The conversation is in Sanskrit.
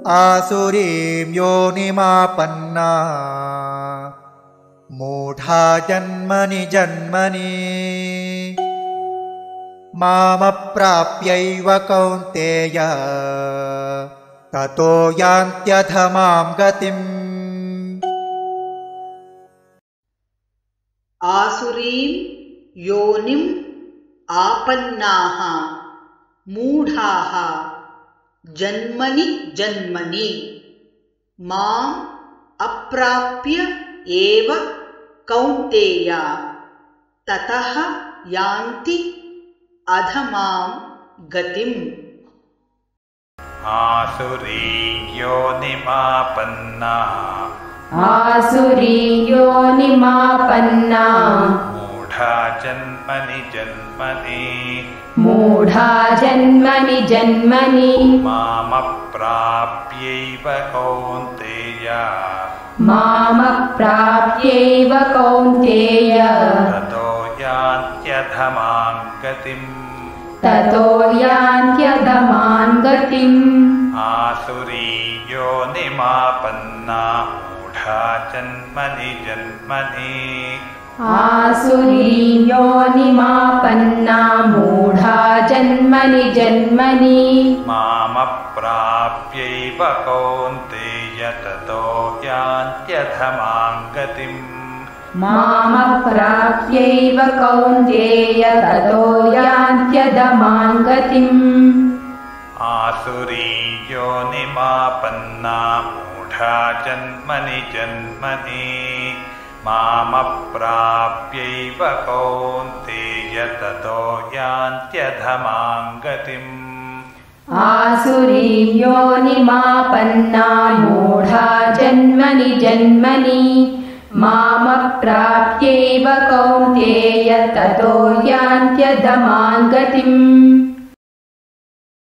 आसुरीं योनिमापन्ना मूढा जन्मनि जन्मनि मामप्राप्यैव कौन्तेय ततो यान्त्यधमां गतिम्। आसुरीं योनिम् आपन्नाः मूढाः जन्मनि जन्मनि माम् अप्राप्य एव कौन्तेय ततः यान्ति अधमां गतिम्। आसुरीं योनिमापन्नाः मूढा जन्मनि जन्मनि मामप्राप्यैव कौन्तेय ततो यान्त्यधमां गतिम्। आसुरीं योनिमापन्ना मूढा जन्मनि जन्मनि मामप्राप्यैव कौन्तेय ततो यान्त्यधमां गतिम्। आसुरीं योनिमापन्ना मूढा जन्मनि मामप्राप्यैव कौन्तेय ततो यान्त्यधमां गतिम्। आसुरीं योनिमापन्ना मूढा जन्मनि जन्मनि मामप्राप्यैव कौन्तेय ततो यान्त्यधमां गतिम्।